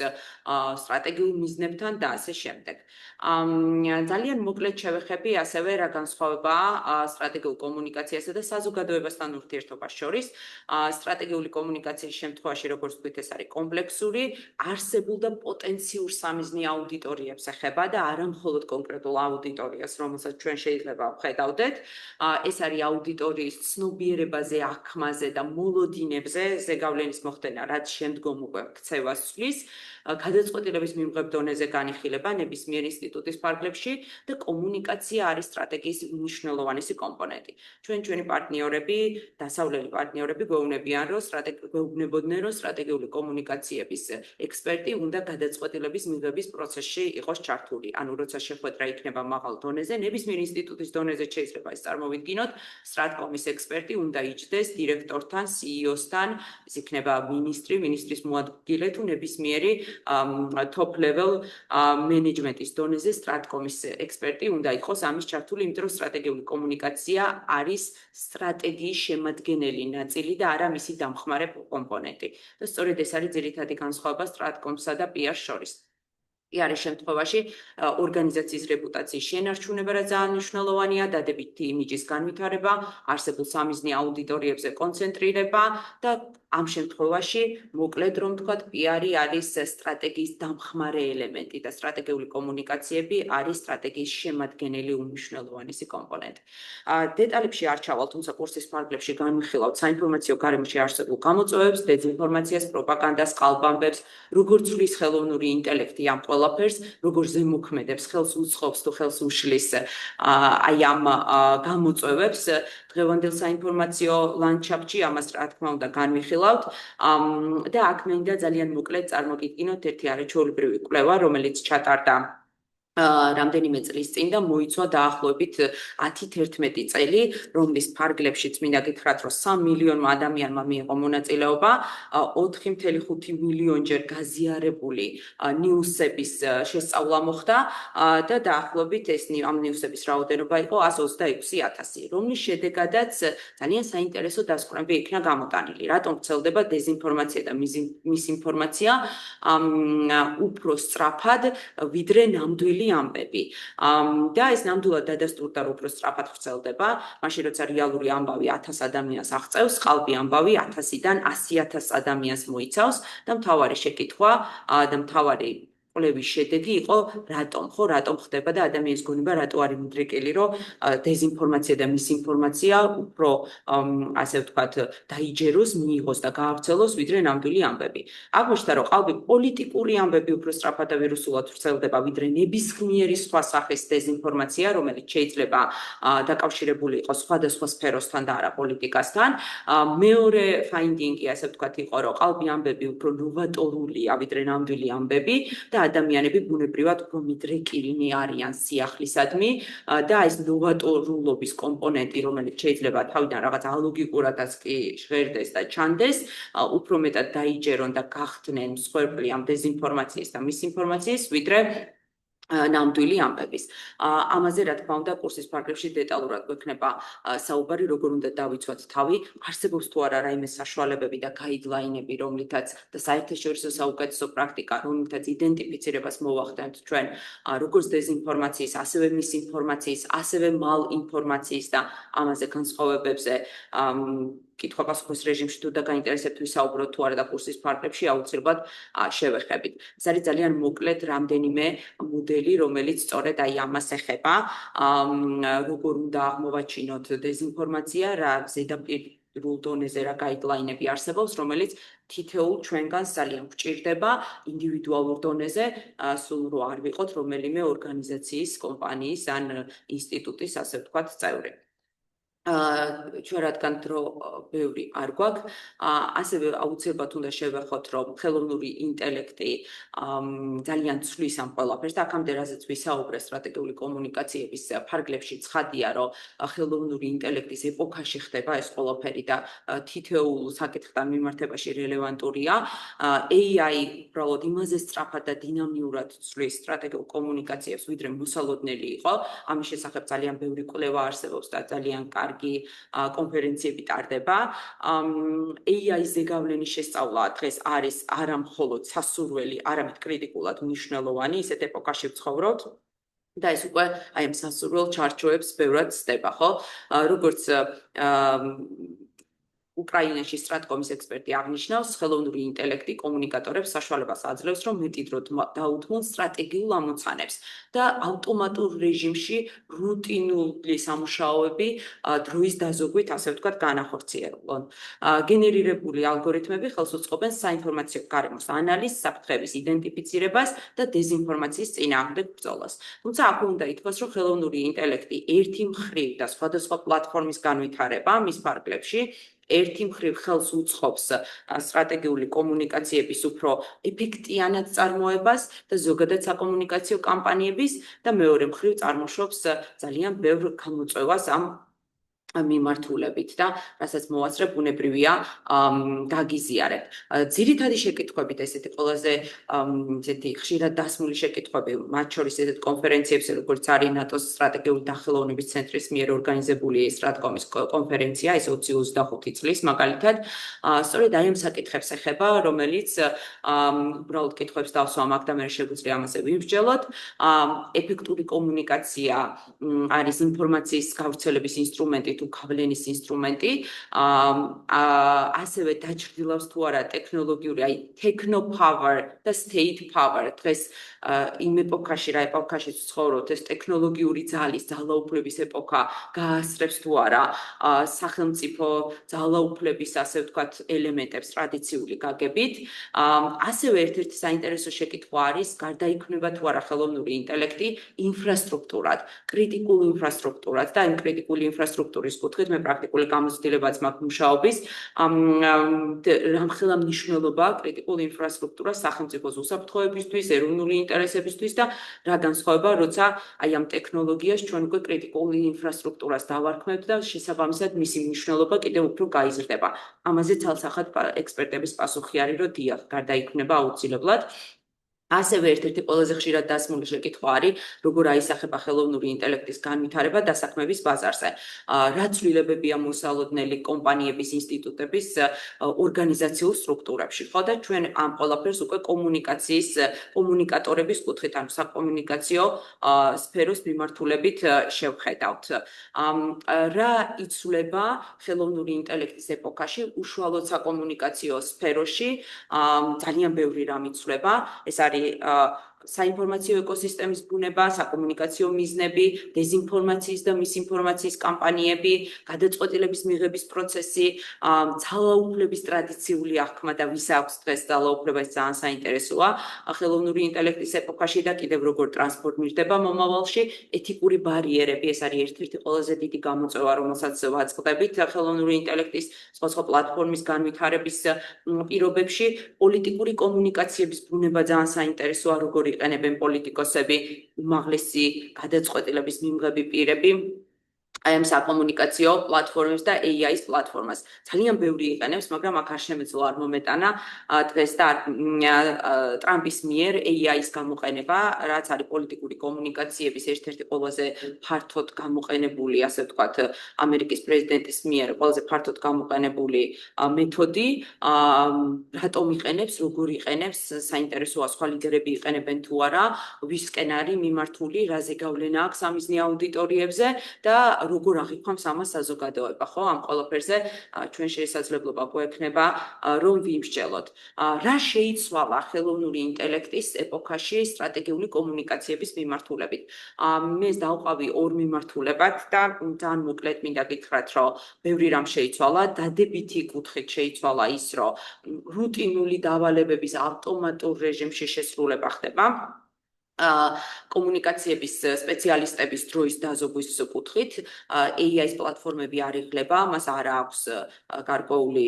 სტრატეგიულ მიზნებთან და ასე შემდეგ. ძალიან მოკლედ შევეხები ასევე რა განსხვავებაა სტრატეგიულ კომუნიკაციასა და საზოგადოებასთან ურთიერთობას შორის. სტრატეგიული კომუნიკაციის შემთხვევაში, როგორც ვთქვით, ეს არის კომპლექსური, არსებულ და პოტენციურ სამიზნე აუდიტორიებს ეხება და არა მხოლოდ კონკრეტულ აუდიტორიას, რომელსაც ჩვენ შეიძლება ვხედავდეთ. ეს არის აუდიტორიის ცნობიერებაზე, აღქმაზე და მოლოდინებზე ზეგავლენის მოხდენა, რაც შემდგომ უკვე ქცევას ცვლის. გადაწყვეტილების მიღებ დონეზე განიხილება ნებისმიერ ინსტიტუტის ფარგლებში და კომუნიკაცია არის სტრატეგიის მნიშვნელოვანესი კომპონენტი. ჩვენი პარტნიორები, დასავლელი პარტნიორები გვეუბნებიან, რომ სტრატეგიული კომუნიკაციების ექსპერტი უნდა გადაწყვეტილების მიღების პროცესში იყოს ჩართული. ანუ როცა შეხვედრა იქნება მაღალ დონეზე, ნებისმიერ ინსტიტუტის დონეზე შეიძლება ეს წარმოვიდგინოთ, სტრატკომის ექსპერტი უნდა იჯდეს დირექტორთან, CEO-სთან, ეს იქნება მინისტრის მოადგილე თუ ნებისმიერი top level management-ის დონეზე სტრატკომის ექსპერტი უნდა იყოს ამის ჩართული, იმიტომ რომ სტრატეგიული კომუნიკაცია არის სტრატეგიის შემადგენელი ნაწილი და არა მისი დამხმარე კომპონენტი. და სწორედ ეს არის ძირითადი განსხვავება სტრატკომსა და PR-ს შორის. არის შემთხვევაში ორგანიზაციის რეპუტაციის შენარჩუნება, რაც ძალიან მნიშვნელოვანია, დადებითი იმიჯის განვითარება, არსებულ სამიზნე აუდიტორიებზე კონცენტრირება და ამ შემთხვევაში მოკლედ რომ ვთქვათ, PR-ი არის სტრატეგიის დამხმარე ელემენტი და სტრატეგიული კომუნიკაციები არის სტრატეგიის შემადგენელი უმნიშვნელოვანესი კომპონენტი. დეტალებში არ ჩავალ, თუმცა კურსის ფარგლებში განვიხილავთ საინფორმაციო გარემოში არსებულ გამოწვევებს, დეзинფორმაციას, პროპაგანდას, ყალბამბებს, როგორ ცვლის ხელოვნური ინტელექტი ამ ყველაფერს, როგორ ზემოქმედებს, ხელს უწყობს თუ ხელს უშლის აი ამ გამოწვევებს დღევანდელ საინფორმაციო ლანდშაფტში, ამას რა თქმა უნდა განვიხილავთ და აქ მინდა ძალიან მოკლედ წარმოგიდგინოთ ერთი არაჩვეულებრივი კვლევა, რომელიც ჩატარდა რამდენიმე წლის წინ და მოიცვა დაახლოებით 10-11 წელი, რომლის ფარგლებშიც მინდა გითხრათ, რომ 3 მილიონმა ადამიანმა მიიღო მონაწილეობა, 4.5 მილიონჯერ გაზიარებული ნიუსების შესწავლა მოხდა და დაახლოებით ეს ამ ნიუსების რაოდენობა იყო 126,000, რომლის შედეგადაც ძალიან საინტერესო დასკვნები იქნა გამოტანილი. რატომ ვრცელდება დეзинფორმაცია და მისინფორმაცია უფრო სწრაფად, ვიდრე ნამდვილი ამბები. და ეს ნამდვილად დადასტურდა, რომ უფრო სწრაფად ვრცელდება, მაშინ როცა რეალური ამბავი 1000 ადამიანს აღწევს, ყალბი ამბავი 1000-დან 100,000 ადამიანს მოიცავს და მთავარი შეკითხვა და მთავარი კვლევის შედეგი იყო რატომ ხდება და ადამიანის გონება რატო არის მიდრეკილი, რომ დეзинფორმაცია და მისინფორმაცია უფრო ასე ვთქვათ დაიჯეროს, მიიღოს და გაავრცელოს, ვიდრე ნამდვილი ამბები. აღმოჩნდა, რომ ყალბი პოლიტიკური ამბები უფრო სწრაფად და ვირუსულად ვრცელდება, ვიდრე ნებისმიერი სხვა სახის დეзинფორმაცია, რომელიც შეიძლება დაკავშირებული იყოს სხვადასხვა სფეროსთან და არა პოლიტიკასთან. მეორე ფაინდინგი, ასე ვთქვათ, იყო, რომ ყალბი ამბები უფრო ნოვატორულია, ვიდრე ნამდვილი ამბები და ადამიანები ბუნებრივად უფრო მიდრეკილნი არიან სიახლისადმი და ეს ნოვატორულობის კომპონენტი, რომელიც შეიძლება თავიდან რაღაც ალოგიკურადაც კი ჟღერდეს და ჩანდეს, უფრო მეტად დაიჯერონ და გახდნენ მსხვერპლი ამ დეзинფორმაციის და მისინფორმაციის, ვიდრე ნამდვილი ამბების. ამაზე რა თქმა უნდა კურსის ფარგლებში დეტალურად გვექნება საუბარი, როგორ უნდა დავიცვათ თავი, არსებობს თუ არა რაიმე საშუალებები და გაიდლაინები, რომლითაც და საერთაშორისო საუკეთესო პრაქტიკა, რომლითაც იდენტიფიცირებას მოვახდენთ ჩვენ როგორც დეзинფორმაციის, ასევე მისინფორმაციის, ასევე მალინფორმაციის და ამაზე განსხვავებებზე კითხვა-პასუხის რეჟიმში თუ და გაინტერესებთ ვისაუბროთ თუ არა და კურსის ფარგლებში აუცილებლად შევეხებით. ეს არის ძალიან მოკლედ რამდენიმე მოდელი, რომელიც სწორედ აი ამას ეხება, როგორ უნდა აღმოვაჩინოთ დეзинფორმაცია, რა ზედაპირულ დონეზე რა გაიდლაინები არსებობს, რომელიც თითოეულ ჩვენგანს ძალიან გვჭირდება ინდივიდუალურ დონეზე, სულ რო არ ვიყოთ რომელიმე ორგანიზაციის, კომპანიის ან ინსტიტუტის, ასე ვთქვათ, წევრი. ჩვენ რადგან დრო ბევრი არ გვაქვს, ასევე აუცილებლად უნდა შევეხოთ, რომ ხელოვნური ინტელექტი ძალიან ცვლის ამ ყველაფერს და აქამდე რაზეც ვისაუბრე სტრატეგიული კომუნიკაციების ფარგლებში ცხადია, რომ ხელოვნური ინტელექტის ეპოქაში ხდება ეს ყველაფერი და თითოეულ საკითხთან მიმართებაში რელევანტურია. AI უბრალოდ იმაზე სწრაფად და დინამიურად ცვლის სტრატეგიულ კომუნიკაციებს, ვიდრე მოსალოდნელი იყო. ამის შესახებ ძალიან ბევრი კვლევა არსებობს და ძალიან კარგი კონფერენციები ტარდება. AI-ს ზეგავლენის შესწავლა დღეს არის არა მხოლოდ სასურველი, არამედ კრიტიკულად მნიშვნელოვანი, ისეთ ეპოქაში ვცხოვრობთ. და ეს უკვე აი ამ სასურველ ჩარჩოებს ბევრად ცდება, ხო? როგორც უკრაინაში სტრატკომის ექსპერტი აღნიშნავს, ხელოვნური ინტელექტი კომუნიკატორებს საშუალებას აძლევს, რომ მეტი დრო დაუთმონ სტრატეგიულ ამოცანებს და ავტომატურ რეჟიმში რუტინული სამუშაოები დროის დაზოგვით, ასე ვთქვათ, განახორციელონ. გენერირებული ალგორითმები ხელს უწყობენ საინფორმაციო გარემოს ანალიზს, საფრთხების იდენტიფიცირებას და დეзинფორმაციის წინააღმდეგ ბრძოლას. თუმცა აქ უნდა ითქვას, რომ ხელოვნური ინტელექტი ერთი მხრივ და სხვადასხვა პლატფორმის განვითარება მის ფარგლებში ერთი მხრივ ხელს უწყობს სტრატეგიული კომუნიკაციების უფრო ეფექტიანად წარმოებას და ზოგადად საკომუნიკაციო კამპანიების და მეორე მხრივ წარმოშობს ძალიან ბევრ გამოწვევას ამ მიმართულებით და რასაც მოვასწრე ბუნებრივია გაგიზიარებ. ძირითადი შეკითხვებით ესეთი ყველაზე ესეთი ხშირად დასმული შეკითხვები, მათ შორის ესეთ კონფერენციებზე, როგორც არის ნატოს სტრატეგიული დახელოვნების ცენტრის მიერ ორგანიზებული სტრატკომის კონფერენცია, ეს 2025 წლის მაგალითად, სწორედ აი ამ საკითხებს ეხება, რომელიც უბრალოდ კითხვებს დავსვამ აქ და მე შეგვიძლია ამაზე ვიმსჯელოთ. ეფექტური კომუნიკაცია არის ინფორმაციის გავრცელების ინსტრუმენტი თუ გავლენის ინსტრუმენტი, ასევე დაჩრდილავს თუ არა ტექნოლოგიური, აი techno power და state power. დღეს იმ ეპოქაში, რა ეპოქაში ცხოვრობთ, ეს ტექნოლოგიური ძალის, ძალაუფლების ეპოქა გაასწრებს თუ არა სახელმწიფო ძალაუფლების, ასე ვთქვათ, ელემენტებს ტრადიციული გაგებით. ასევე ერთ-ერთი საინტერესო შეკითხვა არის, გარდაიქმნება თუ არა ხელოვნური ინტელექტი ინფრასტრუქტურად, კრიტიკულ ინფრასტრუქტურად და იმ კრიტიკული ინფრასტრუქტურის კუთხით მე პრაქტიკული გამოცდილებაც მაქვს მუშაობის, რამხელა მნიშვნელობა კრიტიკულ ინფრასტრუქტურას სახელმწიფოს უსაფრთხოებისთვის, ეროვნული ინტერესებისთვის და რა განსხვავება, როცა აი ამ ტექნოლოგიას ჩვენ უკვე კრიტიკულ ინფრასტრუქტურას დავარქმევთ და შესაბამისად მისი მნიშვნელობა კიდევ უფრო გაიზრდება. ამაზე ცალსახად ექსპერტების პასუხი არის, რომ დიახ, გარდაიქმნება აუცილებლად. ასევე ერთ-ერთი ყველაზე ხშირად დასმული შეკითხვა არის, როგორ აისახება ხელოვნური ინტელექტის განვითარება დასაქმების ბაზარზე. რა ცვლილებებია მოსალოდნელი კომპანიების, ინსტიტუტების ორგანიზაციულ სტრუქტურებში, ხო და ჩვენ ამ ყველაფერს უკვე კომუნიკატორების კუთხით, ანუ საკომუნიკაციო სფეროს მიმართულებით შევხედავთ. რა იცვლება ხელოვნური ინტელექტის ეპოქაში უშუალოდ საკომუნიკაციო სფეროში, ძალიან ბევრი რამ იცვლება, ეს არის საინფორმაციო ეკოსისტემის ბუნება, საკომუნიკაციო მიზნები, დეზინფორმაციის და მისინფორმაციის კამპანიები, გადაწყვეტილების მიღების პროცესი, ძალაუფლების ტრადიციული აღქმა და ვის აქვს დღეს ძალაუფლება, ეს ძალიან საინტერესოა. ხელოვნური ინტელექტის ეპოქაში და კიდევ როგორ ტრანსფორმირდება მომავალში, ეთიკური ბარიერები, ეს არის ერთ-ერთი ყველაზე დიდი გამოწვევა, რომელსაც ვაწყდებით ხელოვნური ინტელექტის სხვადასხვა პლატფორმის განვითარების პირობებში, პოლიტიკური კომუნიკაციების ბუნება ძალიან საინტერესოა, როგორ იყენებენ პოლიტიკოსები, უმაღლესი გადაწყვეტილების მიღები პირები აი ამ საკომუნიკაციო პლატფორმებს და AI-ის პლატფორმას. ძალიან ბევრი იყენებს, მაგრამ აქ არ შემეძლო არ მომეტანა დღეს და ტრამპის მიერ AI-ის გამოყენება, რაც არის პოლიტიკური კომუნიკაციების ერთ-ერთი ყველაზე ფართოდ გამოყენებული, ასე ვთქვათ, ამერიკის პრეზიდენტის მიერ ყველაზე ფართოდ გამოყენებული მეთოდი. რატომ იყენებს, როგორ იყენებს, საინტერესოა სხვა ლიდერები იყენებენ თუ არა, ვისკენ არის მიმართული, რაზე გავლენა აქვს ამის აუდიტორიებზე და როგორ აღიქვამს ამას საზოგადოება, ხო? ამ ყველაფერზე ჩვენ შესაძლებლობა გვექნება რომ ვიმსჯელოთ. რა შეიცვალა ხელოვნური ინტელექტის ეპოქაში სტრატეგიული კომუნიკაციების მიმართულებით? მე დავყავი ორ მიმართულებად და ძალიან მოკლედ მინდა გითხრათ, რომ ბევრი რამ შეიცვალა, დადებითი კუთხით შეიცვალა ის, რომ რუტინული დავალებების ავტომატურ რეჟიმში შესრულება ხდება. კომუნიკაციების სპეციალისტების დროის დაზოგვის კუთხით AI-ის პლატფორმები არ იღლება, მას არ აქვს გარკვეული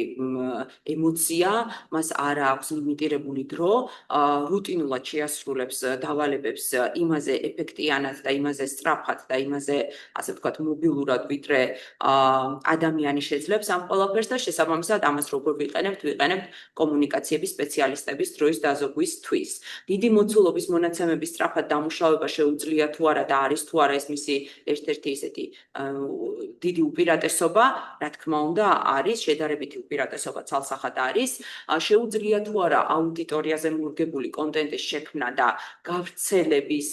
ემოცია, მას არ აქვს ლიმიტირებული დრო, რუტინულად შეასრულებს დავალებებს იმაზე ეფექტიანად და იმაზე სწრაფად და იმაზე, ასე ვთქვათ, მობილურად, ვიდრე ადამიანი შეძლებს ამ ყველაფერს და შესაბამისად ამას როგორ ვიყენებთ კომუნიკაციების სპეციალისტების დროის დაზოგვისთვის. დიდი მოცულობის მონაცემების სწრაფად დამუშავება შეუძლია თუ არა და არის თუ არა ეს მისი ერთ-ერთი ესეთი დიდი უპირატესობა, რა თქმა უნდა, არის შედარებითი უპირატესობა ცალსახად არის, შეუძლია თუ არა აუდიტორიაზე მორგებული კონტენტის შექმნა და გავრცელების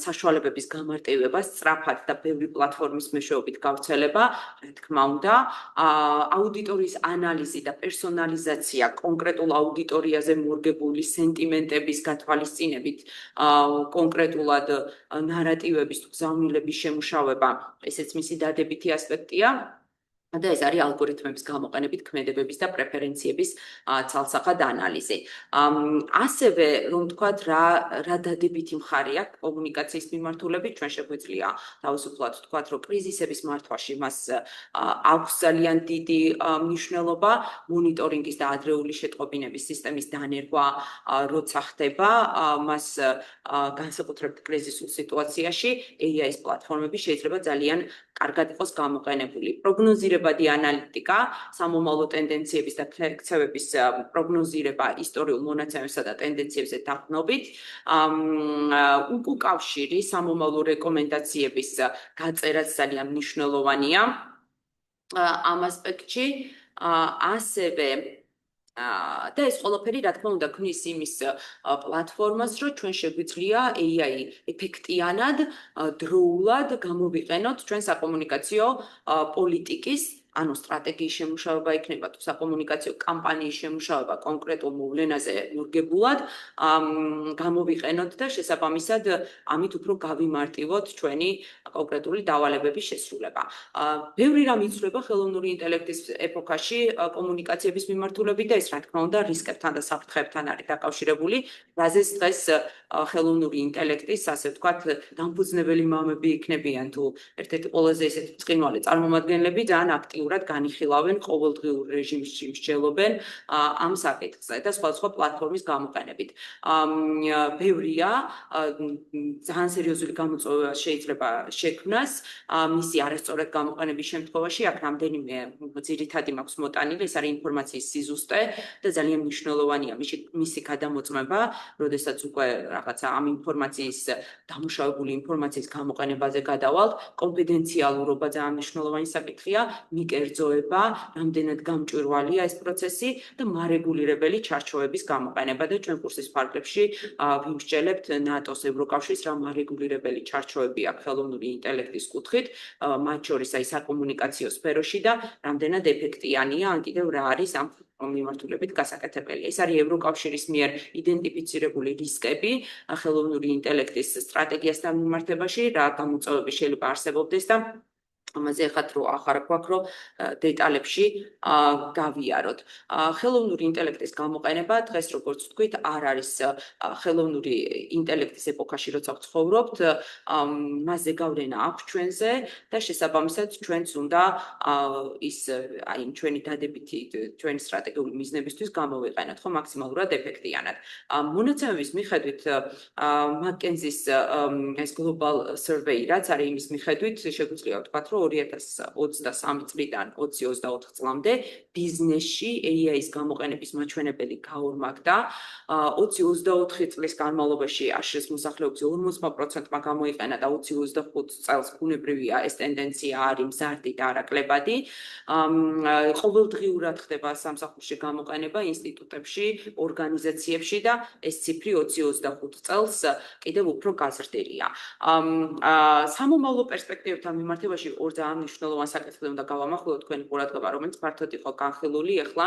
საშუალებების გამარტივება, სწრაფად და ბევრი პლატფორმის მეშვეობით გავრცელება, რა თქმა უნდა, აუდიტორიის ანალიზი და პერსონალიზაცია კონკრეტულ აუდიტორიაზე მორგებული სენტიმენტების გათვალისწინებით კონკრეტულად ნარატივების თუ გზავნილების შემუშავება, ესეც მისი დადებითი ასპექტია. და ეს არის ალგორითმების გამოყენებით ქმედებების და პრეფერენციების ცალსახად ანალიზი. ასევე რომ ვთქვათ, რა დადებითი მხარე აქვს კომუნიკაციის მიმართულებით, ჩვენ შეგვიძლია თავისუფლად ვთქვათ, რომ კრიზისების მართვაში მას აქვს ძალიან დიდი მნიშვნელობა, მონიტორინგის და ადრეული შეტყობინების სისტემის დანერგვა როცა ხდება, მას განსაკუთრებით კრიზისულ სიტუაციაში AI-ის პლატფორმები შეიძლება ძალიან კარგად იყოს გამოყენებული. პროგნოზირებადი ანალიტიკა, სამომავლო ტენდენციების და ქცევების პროგნოზირება ისტორიულ მონაცემებსა და ტენდენციებზე დაყრდნობით, უკავშირი სამომავლო რეკომენდაციების გაწერაც ძალიან მნიშვნელოვანია ამ ასპექტში, ასევე და ეს ყველაფერი რა თქმა უნდა ქმნის იმის პლატფორმას, რომ ჩვენ შეგვიძლია AI ეფექტიანად, დროულად გამოვიყენოთ ჩვენ საკომუნიკაციო პოლიტიკის, ანუ სტრატეგიის შემუშავება იქნება თუ საკომუნიკაციო კამპანიის შემუშავება კონკრეტულ მოვლენაზე მორგებულად, გამოვიყენოთ და შესაბამისად ამით უფრო გავიმარტივოთ ჩვენი კონკრეტული დავალებების შესრულება. ბევრი რამ იცვლება ხელოვნური ინტელექტის ეპოქაში კომუნიკაციების მიმართულებით და ეს რა თქმა უნდა რისკებთან და საფრთხეებთან არის დაკავშირებული, რაზეც დღეს ხელოვნური ინტელექტის, ასე ვთქვათ, დამფუძნებელი მამები იქნებიან თუ ერთ-ერთი ყველაზე ისეთი ბრწყინვალე წარმომადგენლები ძალიან აქტიურად განიხილავენ ყოველდღიურ რეჟიმში მსჯელობენ ამ საკითხზე და სხვადასხვა პლატფორმის გამოყენებით. ბევრია ძალიან სერიოზული გამოწვევა შეიძლება შექმნას მისი არასწორად გამოყენების შემთხვევაში, აქ რამდენიმე ძირითადი მაქვს მოტანილი, ეს არის ინფორმაციის სიზუსტე და ძალიან მნიშვნელოვანია მისი გადამოწმება, როდესაც უკვე რაღაცა ამ ინფორმაციის დამუშავებული ინფორმაციის გამოყენებაზე გადავალთ, კონფიდენციალურობა ძალიან მნიშვნელოვანი საკითხია, მიკერძოება, რამდენად გამჭვირვალეა ეს პროცესი და მარეგულირებელი ჩარჩოების გამოყენება და ჩვენ კურსის ფარგლებში ვიმსჯელებთ ნატოს, ევროკავშირის რა მარეგულირებელი ჩარჩოები აქვს ხელოვნური ინტელექტის კუთხით, მათ შორის აი საკომუნიკაციო სფეროში და რამდენად ეფექტიანია, ან კიდევ რა არის ამ მიმართულებით გასაკეთებელი. ეს არის ევროკავშირის მიერ იდენტიფიცირებული რისკები ხელოვნური ინტელექტის სტრატეგიასთან მიმართებაში, რა გამოწვევები შეიძლება არსებობდეს და ამაზე ახლა დრო ახარ გვაქვს, რომ დეტალებში გავიაროთ. ხელოვნური ინტელექტის გამოყენება დღეს როგორც ვთქვით, არ არის ხელოვნური ინტელექტის ეპოქაში, როცა ვცხოვრობთ, მასზე გავლენა აქვს ჩვენზე და შესაბამისად ჩვენც უნდა ის აი ჩვენი დადებითი ჩვენი სტრატეგიული მიზნებისთვის გამოვიყენოთ, ხო, მაქსიმალურად ეფექტიანად. მონაცემების მიხედვით McKinsey-ს ეს Global Survey, რაც არის იმის მიხედვით, შეგვიძლია ვთქვათ, რომ 2023 წლიდან 2024 წლამდე ბიზნესში AI-ის გამოყენების მაჩვენებელი გაორმაგდა. 2024 წლის განმავლობაში აშშ-ის მოსახლეობის 40%-მა გამოიყენა და 2025 წელს ბუნებრივია ეს ტენდენცია არის მზარდი და არაკლებადი. ყოველდღიურად ხდება სამსახურში გამოყენება ინსტიტუტებში, ორგანიზაციებში და ეს ციფრი 2025 წელს კიდევ უფრო გაზრდილია. სამომავლო პერსპექტივებთან მიმართებაში ორ ძალიან მნიშვნელოვან საკითხზე უნდა გავამახვილოთ თქვენი ყურადღება, რომელიც ფართოდ იყო განხილული ახლა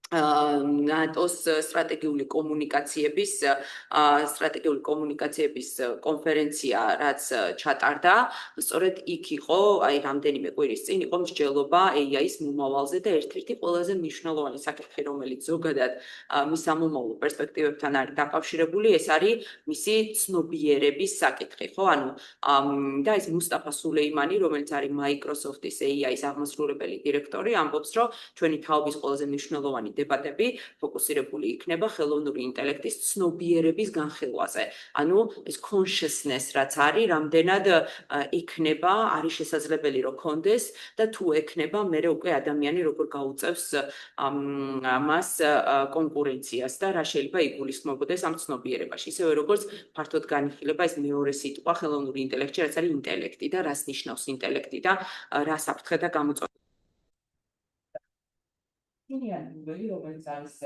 ნატოს სტრატეგიული კომუნიკაციების კონფერენცია, რაც ჩატარდა, სწორედ იქ იყო, აი რამდენიმე კვირის წინ იყო მსჯელობა AI-ის მომავალზე და ერთ-ერთი ყველაზე მნიშვნელოვანი საკითხი, რომელიც ზოგადად მის სამომავლო პერსპექტივებთან არის დაკავშირებული, ეს არის მისი ცნობიერების საკითხი, ხო? ანუ და ეს მუსტაფა სულეიმანი, რომელიც არის Microsoft-ის AI-ის აღმასრულებელი დირექტორი, ამბობს, რომ ჩვენი თაობის ყველაზე მნიშვნელოვანი დებატები ფოკუსირებული იქნება ხელოვნური ინტელექტის ცნობიერების განხილვაზე. ანუ ეს consciousness რაც არის, რამდენად იქნება, არის შესაძლებელი რომ კონდეს და თუ ექნება, მერე უკვე ადამიანი როგორ გაუწევს მას კონკურენციას და რა შეიძლება იგულისხმებოდეს ამ ცნობიერებაში. ისევე როგორც ფართოდ განიხილება ეს მეორე სიტყვა ხელოვნური ინტელექტი, რაც არის ინტელექტი და რას ნიშნავს ინტელექტი და რა საფრთხე და გამოწვევა რომელიც არის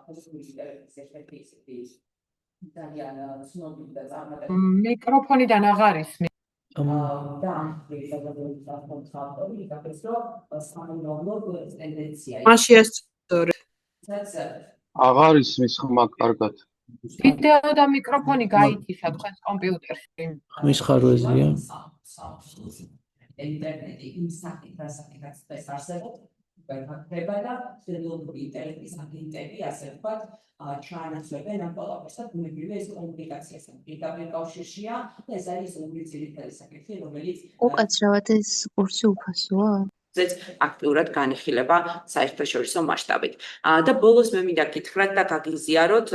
ხელოვნური ინტელექტის ერთ-ერთი ისეთი ძალიან ცნობილი და წარმატებული მიკროფონიდან აღარ ისმის. და ამ პლატფორმის გაკეთეს, რომ სამომავლო ტენდენცია მაშინ ეს აღარ ისმის ხმა კარგად. ვიდეო და მიკროფონი გაითიშა თქვენს კომპიუტერში. ხმის ხარვეზია. ინტერნეტი იმ საკითხს არსებობს. ხდება და ხელოვნური ინტელექტის აგენტები, ასე ვთქვათ, ჩაანაცვლებენ ამ ყველაფერს და ბუნებრივია ეს კომუნიკაციასთან პირდაპირ კავშირშია და ეს არის ორი ძირითადი საკითხი, რომელიც უკაცრავად ეს კურსი უფასოა? აქტიურად განიხილება საერთაშორისო მასშტაბით. და ბოლოს მე მინდა გითხრათ და გაგიზიაროთ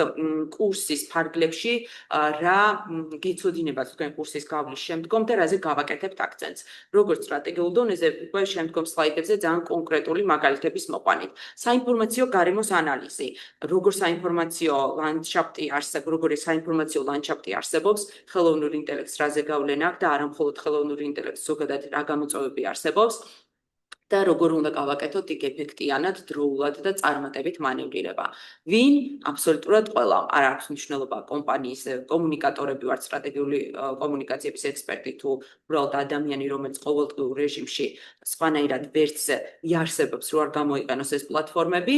კურსის ფარგლებში რა გეცოდინებათ თქვენ კურსის გავლის შემდგომ და რაზე გავაკეთებთ აქცენტს. როგორც სტრატეგიულ დონეზე უკვე შემდგომ სლაიდებზე ძალიან კონკრეტული მაგალითების მოყვანით. საინფორმაციო გარემოს ანალიზი, როგორი საინფორმაციო ლანდშაფტი არსებობს, ხელოვნურ ინტელექტს რაზე გავლენა აქვს და არა მხოლოდ ხელოვნურ ინტელექტს, ზოგადად რა გამოწვევები არსებობს. და როგორ უნდა გავაკეთოთ იქ ეფექტიანად, დროულად და წარმატებით მანევრირება. ვინ? აბსოლუტურად ყველა. არ აქვს მნიშვნელობა კომპანიის კომუნიკატორები ვართ, სტრატეგიული კომუნიკაციების ექსპერტი თუ უბრალოდ ადამიანი, რომელიც ყოველდღიურ რეჟიმში სხვანაირად ვერც იარსებობს, რო არ გამოიყენოს ეს პლატფორმები,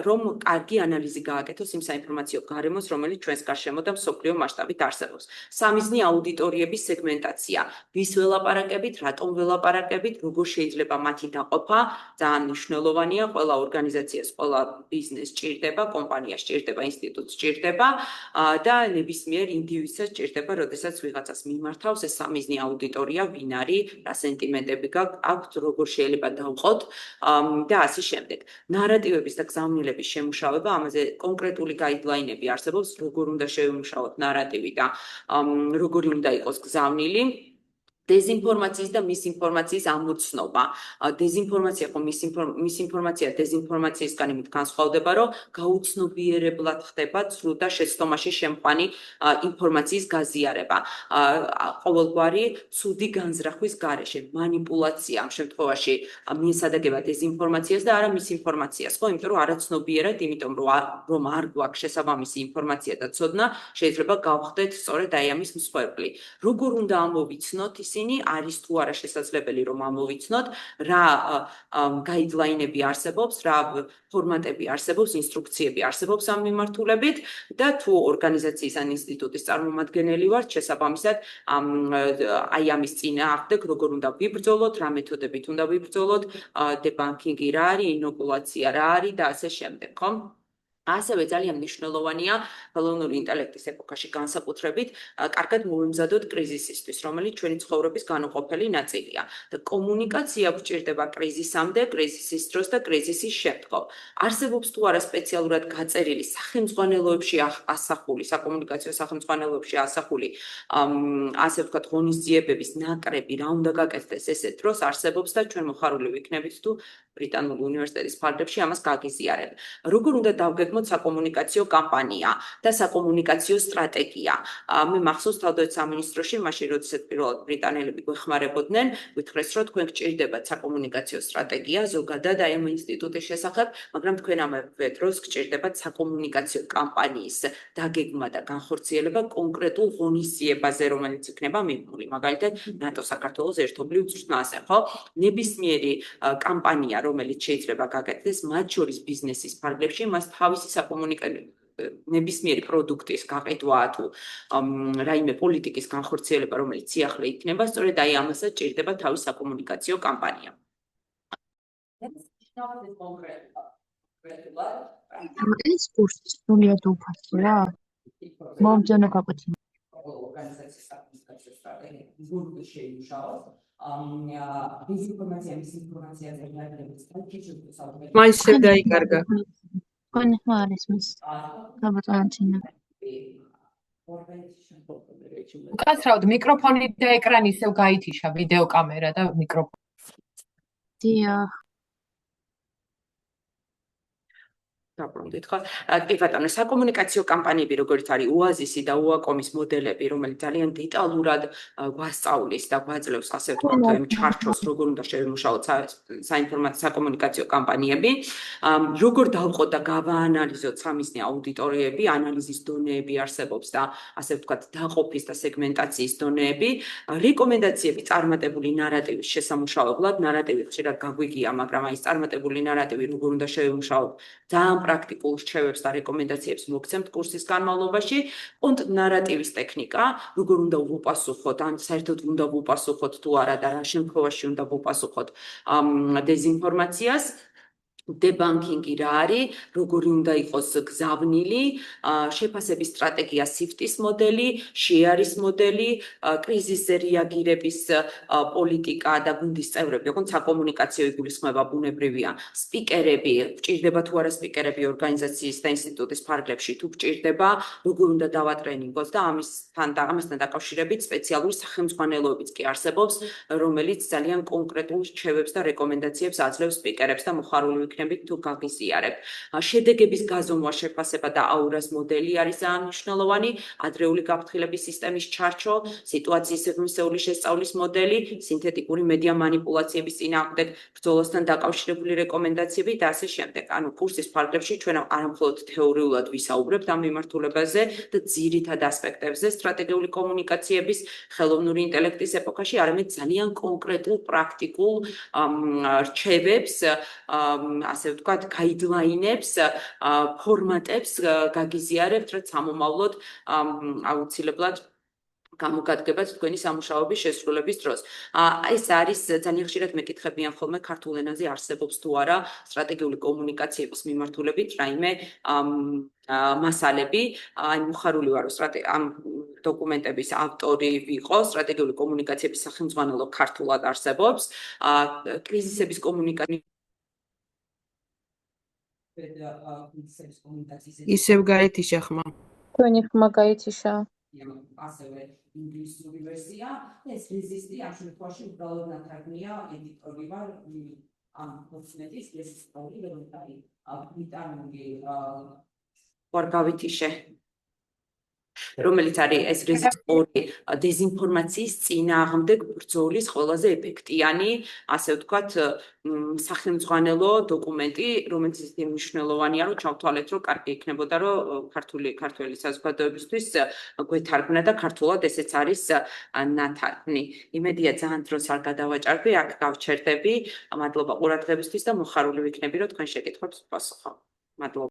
რომ კარგი ანალიზი გააკეთოს იმ საინფორმაციო გარემოს, რომელიც ჩვენს გარშემო და მსოფლიო მასშტაბით არსებობს. სამიზნე აუდიტორიების სეგმენტაცია. ვის ველაპარაკებით, რატომ ველაპარაკებით, როგორ შეიძლება მათი დაყოფა, ძალიან მნიშვნელოვანია, ყველა ორგანიზაციას, ყველა ბიზნესს ჭირდება, კომპანიას ჭირდება, ინსტიტუტს ჭირდება და ნებისმიერ ინდივიდსაც ჭირდება, როდესაც ვიღაცას მიმართავს ეს სამიზნე აუდიტორია, ვინ არის, რა სენტიმენტები გაქვთ, როგორ შეიძლება დავყოთ და ასე შემდეგ. ნარატივების და გზავნილების შემუშავება, ამაზე კონკრეტული გაიდლაინები არსებობს, როგორ უნდა შევიმუშაოთ ნარატივი და როგორი უნდა იყოს გზავნილი. დეზინფორმაციის და მისინფორმაციის ამოცნობა. დეზინფორმაცია ხო მისინფორმაცია დეზინფორმაციისგან იმით განსხვავდება, რომ გაუცნობიერებლად ხდება ცრუ და შეცდომაში შემყვანი ინფორმაციის გაზიარება. ყოველგვარი ცუდი განზრახვის გარეშე, манипуляция ამ შემთხვევაში მიესადაგება დეზინფორმაციას და არა მისინფორმაციას, ხო? იმიტომ რომ არაცნობიერად, იმიტომ რომ არ გვაქვს შესაბამისი ინფორმაცია და ცოდნა, შეიძლება გავხდეთ სწორედ აი ამის მსხვერპლი. როგორ უნდა ამოვიცნოთ არის თუ არა შესაძლებელი რომ ამოვიცნოთ, რა გაიდლაინები არსებობს, რა ფორმატები არსებობს, ინსტრუქციები არსებობს ამ მიმართულებით და თუ ორგანიზაციის ან ინსტიტუტის წარმომადგენელი ვართ, შესაბამისად აი ამის წინააღმდეგ როგორ უნდა ვიბრძოლოთ, რა მეთოდებით უნდა ვიბრძოლოთ, დებანკინგი რა არის, ინოკულაცია რა არის და ასე შემდეგ, ხო? ასევე ძალიან მნიშვნელოვანია ხელოვნური ინტელექტის ეპოქაში განსაკუთრებით კარგად მოვემზადოთ კრიზისისთვის, რომელიც ჩვენი ცხოვრების განუყოფელი ნაწილია. და კომუნიკაცია გვჭირდება კრიზისამდე, კრიზისის დროს და კრიზისის შემდგომ. არსებობს თუ არა სპეციალურად გაწერილი სახელმძღვანელოებში ასახული, საკომუნიკაციო სახელმძღვანელოებში ასახული, ასე ვთქვათ, ღონისძიებების ნაკრები, რა უნდა გაკეთდეს ესეთ დროს, არსებობს და ჩვენ მოხარული ვიქნებით თუ ბრიტანული უნივერსიტეტის ფარგლებში ამას გაგიზიარებ. როგორ უნდა დავგეგმოთ საკომუნიკაციო კამპანია და საკომუნიკაციო სტრატეგია. მე მახსოვს თავდაცვის სამინისტროში, მაშინ როდესაც პირველად ბრიტანელები გვეხმარებოდნენ, გითხრეს, რომ თქვენ გჭირდებათ საკომუნიკაციო სტრატეგია ზოგადად აი ამ ინსტიტუტის შესახებ, მაგრამ თქვენ ამავე დროს გჭირდებათ საკომუნიკაციო კამპანიის დაგეგმა და განხორციელება კონკრეტულ ღონისძიებაზე, რომელიც იქნება მიმული. მაგალითად, ნატო საქართველოს ერთობლივ წვრთნაზე, ხო? ნებისმიერი კამპანია, რომელიც შეიძლება გაკეთდეს, მათ შორის ბიზნესის ფარგლებში, მას თავისი საკომუნიკაციო ნებისმიერი პროდუქტის გაყიდვა თუ რაიმე პოლიტიკის განხორციელება, რომელიც სიახლე იქნება, სწორედ აი ამასაც ჭირდება თავის საკომუნიკაციო კამპანია. ეს კურსი სრულიად უფასო რა? მომძონო გაკვეთილი. ორგანიზაციის საკომუნიკაციო სტრატეგია გურგ შეიმუშაოს. დეზინფორმაცია, მისინფორმაცია ზეგარდების სტრატეგიის საუბარი. მაინც შევდაიკარგა. კონი ხარის მის. გაბატონჩინა. უკაცრავად მიკროფონი და ეკრანი ისევ გაითიშა, ვიდეო კამერა და მიკროფონი. დიახ. დაბრუნდით ხო? კი ბატონო, საკომუნიკაციო კამპანიები, როგორც არის ოაზისი და ოაკომის მოდელები, რომელიც ძალიან დეტალურად გვასწავლის და გვაძლევს, ასე ვთქვათ, იმ ჩარჩოს, როგორ უნდა შევიმუშაოთ საინფორმაციო საკომუნიკაციო კამპანიები, როგორ დავყოთ და გავაანალიზოთ სამიზნე აუდიტორიები, ანალიზის დონეები არსებობს და ასე ვთქვათ, დაყოფის და სეგმენტაციის დონეები, რეკომენდაციები წარმატებული ნარატივის შესამუშავებლად, ნარატივი ხშირად გაგვიგია, მაგრამ აი ეს წარმატებული ნარატივი როგორ უნდა შევიმუშაოთ, ძალიან პრაქტიკულ რჩევებს და რეკომენდაციებს მოგცემთ კურსის განმავლობაში. ნარატივის ტექნიკა, როგორ უნდა ვუპასუხოთ, ან საერთოდ უნდა ვუპასუხოთ თუ არა და რა შემთხვევაში უნდა ვუპასუხოთ დეზინფორმაციას. დებანკინგი რა არის, როგორი უნდა იყოს გზავნილი, შეფასების სტრატეგია სიფტის მოდელი, შეარის მოდელი, კრიზისზე რეაგირების პოლიტიკა და გუნდის წევრები, ოღონდ საკომუნიკაციო იგულისხმება ბუნებრივია, სპიკერები, გჭირდება თუ არა სპიკერები ორგანიზაციის და ინსტიტუტის ფარგლებში, თუ გჭირდება, როგორ უნდა დავატრენინგოს და ამასთან დაკავშირებით სპეციალური სახელმძღვანელოებიც კი არსებობს, რომელიც ძალიან კონკრეტულ რჩევებს და რეკომენდაციებს აძლევს სპიკერებს და მოხარული ვიქნებით თუ გაგიზიარებ. შედეგების გაზომვა, შეფასება და აურას მოდელი არის ძალიან მნიშვნელოვანი, ადრეული გაფრთხილების სისტემის ჩარჩო, სიტუაციის ღირსეული შესწავლის მოდელი, სინთეტიკური მედია მანიპულაციების წინააღმდეგ ბრძოლასთან დაკავშირებული რეკომენდაციები და ასე შემდეგ. ანუ კურსის ფარგლებში ჩვენ არამხოლოდ თეორიულად ვისაუბრებთ ამ მიმართულებაზე და ძირითად ასპექტებზე სტრატეგიული კომუნიკაციების ხელოვნური ინტელექტის ეპოქაში, არამედ ძალიან კონკრეტულ პრაქტიკულ რჩევებს, ასე ვთქვათ, გაიდლაინებს, ფორმატებს გაგიზიარებთ, რაც ამომავლოდ აუცილებლად გამოგადგებათ თქვენი სამუშაოების შესრულების დროს. ეს არის ძალიან ხშირად მეკითხებიან ხოლმე ქართულ ენაზე არსებობს თუ არა სტრატეგიული კომუნიკაციების მიმართულებით რაიმე მასალები, აი მოხარული ვარო ამ დოკუმენტების ავტორი ვიყო, სტრატეგიული კომუნიკაციების სახელმძღვანელო ქართულად არსებობს, კრიზისების კომუნიკაციის ისევ გაეთიშა ხმა. თქვენი ხმა გაითიშა. ასევე ინგლისური ვერსია, ეს რეზისტი ამ შემთხვევაში უბრალოდ ნათარგმნია, ედიტორი ვარ ამ დოკუმენტის რეზისტორი, რომელიც არის ბრიტანული ვარ გავითიშე, რომელიც არის ეს რეზისტორი დეზინფორმაციის წინააღმდეგ ბრძოლის ყველაზე ეფექტიანი, ასე ვთქვათ, სახელმძღვანელო დოკუმენტი, რომელიც ისეთი მნიშვნელოვანია, რომ ჩავთვალეთ, რომ კარგი იქნებოდა, რომ ქართველი საზოგადოებისთვის გვეთარგმნა და ქართულად ესეც არის ნათარგმნი. იმედია ძალიან დროს არ გადავაჭარბი, აქ გავჩერდები. მადლობა ყურადღებისთვის და მოხარული ვიქნები, რომ თქვენ შეკითხვებს ვპასუხავ. მადლობა.